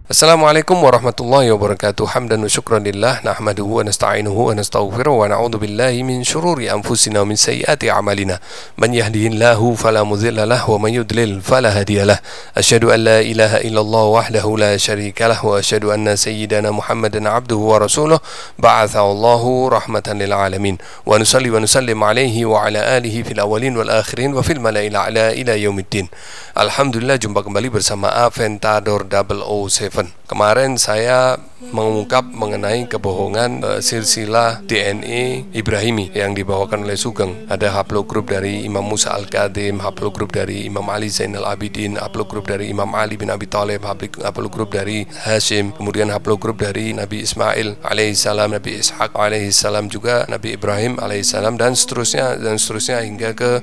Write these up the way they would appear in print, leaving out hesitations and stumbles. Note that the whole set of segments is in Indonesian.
Assalamualaikum warahmatullahi wabarakatuh. Hamdan wa syukran lillah, nahmaduhu wa nasta'inuhu wa nastaghfiruh wa na'udzu billahi min syururi anfusina wa min sayyiati a'malina. Man yahdihillahu fala mudilla lahu wa man yudlil fala hadiyalah. Asyhadu an la ilaha illallah wahdahu la syarika lah wa asyhadu anna sayyidana Muhammadan abduhu wa rasuluh ba'athahu Allahu rahmatan lil alamin. Wa nusalli wa nusallim alaihi wa ala alihi fil awwalin wal akhirin wa fil mala'il a'la ila yaumiddin. Alhamdulillah, jumpa kembali bersama Aventador 007. Kemarin saya mengungkap mengenai kebohongan silsilah DNA Ibrahimi yang dibawakan oleh Sugeng. Ada haplogrup dari Imam Musa Al-Kadhim, haplogrup dari Imam Ali Zainal Abidin, haplogrup dari Imam Ali bin Abi Thalib, haplogrup dari Hashim, kemudian haplogrup dari Nabi Ismail alaihissalam, Nabi Ishaq alaihissalam, juga Nabi Ibrahim alaihissalam, dan seterusnya hingga ke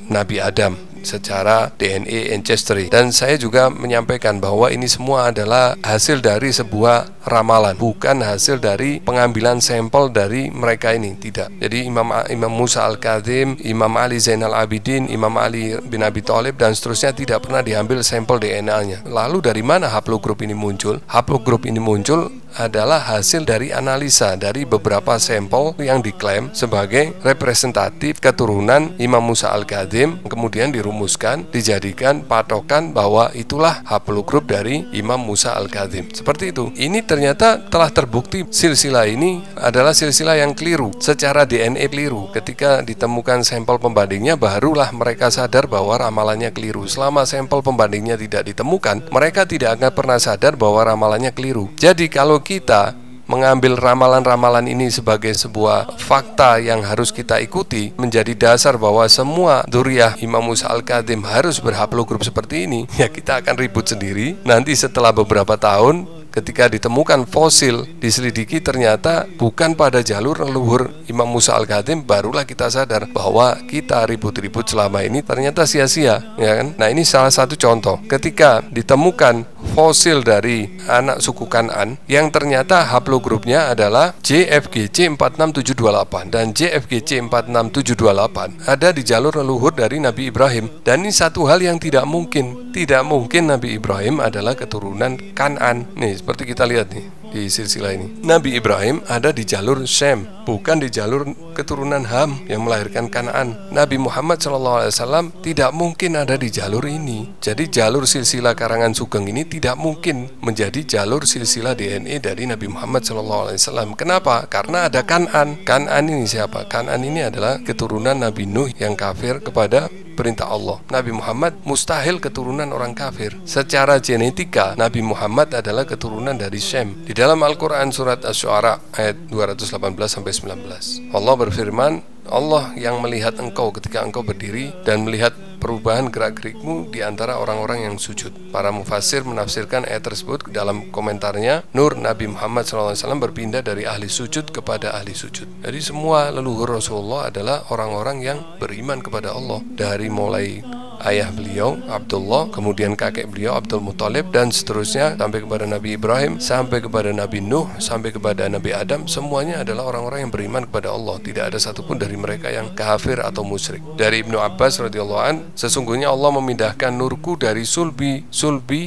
Nabi Adam secara DNA ancestry. Dan saya juga menyampaikan bahwa ini semua adalah hasil dari sebuah ramalan, bukan hasil dari pengambilan sampel dari mereka ini, tidak. Jadi Imam Musa Al-Kadhim, Imam Ali Zainal Abidin, Imam Ali bin Abi Thalib dan seterusnya tidak pernah diambil sampel DNA-nya. Lalu dari mana haplogrup ini muncul? Haplogrup ini muncul adalah hasil dari analisa dari beberapa sampel yang diklaim sebagai representatif keturunan Imam Musa Al-Kadhim, kemudian dirumuskan, dijadikan patokan bahwa itulah haplogrup dari Imam Musa Al-Kadhim. Seperti itu. Ini ternyata telah terbukti silsilah ini adalah silsilah yang keliru, secara DNA keliru. Ketika ditemukan sampel pembandingnya, barulah mereka sadar bahwa ramalannya keliru. Selama sampel pembandingnya tidak ditemukan, mereka tidak akan pernah sadar bahwa ramalannya keliru. Jadi kalau kita mengambil ramalan-ramalan ini sebagai sebuah fakta yang harus kita ikuti, menjadi dasar bahwa semua dzurriyyah Imam Musa Al-Kadhim harus berhaplogrup seperti ini, ya kita akan ribut sendiri. Nanti setelah beberapa tahun, ketika ditemukan fosil, diselidiki, ternyata bukan pada jalur leluhur Imam Musa Al-Kadhim, barulah kita sadar bahwa kita ribut-ribut selama ini ternyata sia-sia, ya kan? Nah, ini salah satu contoh. Ketika ditemukan fosil dari anak suku Kan'an yang ternyata haplogrupnya adalah JFGC 46728 dan JFGC 46728 ada di jalur leluhur dari Nabi Ibrahim. Dan ini satu hal yang tidak mungkin. Tidak mungkin Nabi Ibrahim adalah keturunan Kan'an. Nih, seperti kita lihat nih di silsilah ini, Nabi Ibrahim ada di jalur Shem, bukan di jalur keturunan Ham yang melahirkan Kan'an. Nabi Muhammad SAW tidak mungkin ada di jalur ini. Jadi jalur silsilah karangan Sugeng ini tidak mungkin menjadi jalur silsilah DNA dari Nabi Muhammad SAW. Kenapa? Karena ada Kan'an. Kan'an ini siapa? Kan'an ini adalah keturunan Nabi Nuh yang kafir kepada perintah Allah. Nabi Muhammad mustahil keturunan orang kafir. Secara genetika, Nabi Muhammad adalah keturunan dari Shem. Di dalam Al-Quran surat Asy-Syu'ara ayat 218-19, Allah berfirman, Allah yang melihat engkau ketika engkau berdiri dan melihat perubahan gerak-gerikmu di antara orang-orang yang sujud. Para mufassir menafsirkan ayat tersebut dalam komentarnya, Nur Nabi Muhammad SAW berpindah dari ahli sujud kepada ahli sujud. Jadi semua leluhur Rasulullah adalah orang-orang yang beriman kepada Allah, dari mulai ayah beliau Abdullah, kemudian kakek beliau Abdul Muthalib, dan seterusnya sampai kepada Nabi Ibrahim, sampai kepada Nabi Nuh, sampai kepada Nabi Adam. Semuanya adalah orang-orang yang beriman kepada Allah. Tidak ada satupun dari mereka yang kafir atau musyrik. Dari Ibnu Abbas radhiyallahu an, sesungguhnya Allah memindahkan nurku dari sulbi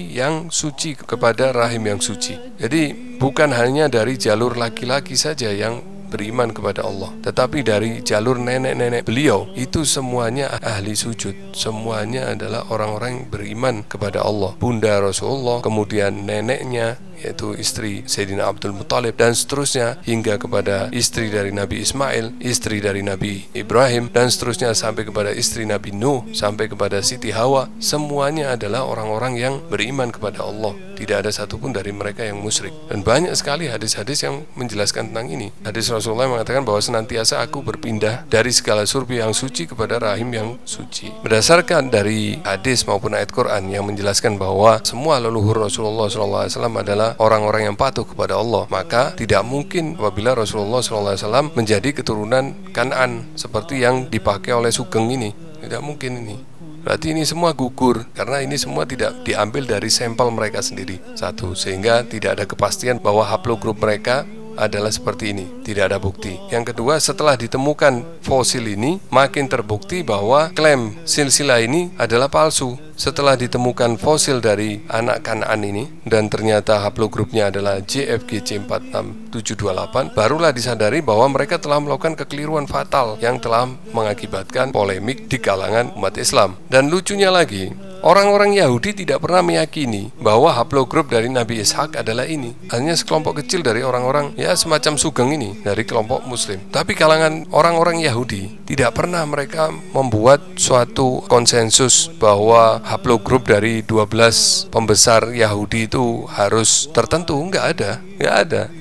yang suci kepada rahim yang suci. Jadi bukan hanya dari jalur laki-laki saja yang beriman kepada Allah, tetapi dari jalur nenek-nenek beliau itu semuanya ahli sujud. Semuanya adalah orang-orang yang beriman kepada Allah. Bunda Rasulullah, kemudian neneknya yaitu istri Sayyidina Abdul Muthalib, dan seterusnya hingga kepada istri dari Nabi Ismail, istri dari Nabi Ibrahim, dan seterusnya sampai kepada istri Nabi Nuh, sampai kepada Siti Hawa. Semuanya adalah orang-orang yang beriman kepada Allah. Tidak ada satupun dari mereka yang musyrik. Dan banyak sekali hadis-hadis yang menjelaskan tentang ini. Hadis Rasulullah mengatakan bahwa senantiasa aku berpindah dari segala surga yang suci kepada rahim yang suci. Berdasarkan dari hadis maupun ayat Quran yang menjelaskan bahwa semua leluhur Rasulullah SAW adalah orang-orang yang patuh kepada Allah, maka tidak mungkin apabila Rasulullah SAW menjadi keturunan Kan'an seperti yang dipakai oleh Sugeng ini. Tidak mungkin ini. Berarti ini semua gugur, karena ini semua tidak diambil dari sampel mereka sendiri. Satu, sehingga tidak ada kepastian bahwa haplogrup mereka adalah seperti ini, tidak ada bukti. Yang kedua, setelah ditemukan fosil ini, makin terbukti bahwa klaim silsilah ini adalah palsu. Setelah ditemukan fosil dari anak Kanaan ini dan ternyata haplogrupnya adalah JFGC 46728, barulah disadari bahwa mereka telah melakukan kekeliruan fatal yang telah mengakibatkan polemik di kalangan umat Islam. Dan lucunya lagi, orang-orang Yahudi tidak pernah meyakini bahwa haplogrup dari Nabi Ishak adalah ini. Hanya sekelompok kecil dari orang-orang ya semacam Sugeng ini dari kelompok Muslim. Tapi kalangan orang-orang Yahudi tidak pernah mereka membuat suatu konsensus bahwa haplogrup dari 12 pembesar Yahudi itu harus tertentu. Nggak ada.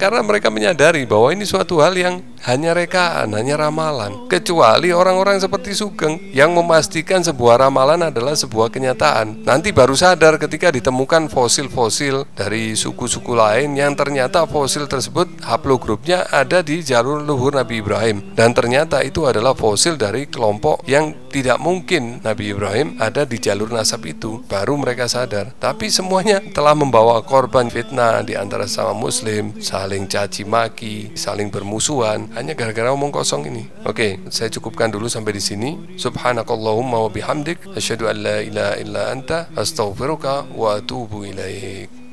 Karena mereka menyadari bahwa ini suatu hal yang hanya rekaan, hanya ramalan. Kecuali orang-orang seperti Sugeng yang memastikan sebuah ramalan adalah sebuah kenyataan. Nanti baru sadar ketika ditemukan fosil-fosil dari suku-suku lain yang ternyata fosil tersebut haplogrupnya ada di jalur luhur Nabi Ibrahim. Dan ternyata itu adalah fosil dari kelompok yang tidak mungkin Nabi Ibrahim ada di jalur nasab itu. Baru mereka sadar. Tapi semuanya telah membawa korban fitnah di antara sama Muslim, saling caci maki, saling bermusuhan, hanya gara-gara omong kosong ini. Oke, saya cukupkan dulu sampai di sini. Subhanakallahumma wa bihamdik, asyhadu an la ilaha illa anta, astaghfiruka wa atubu ilaik.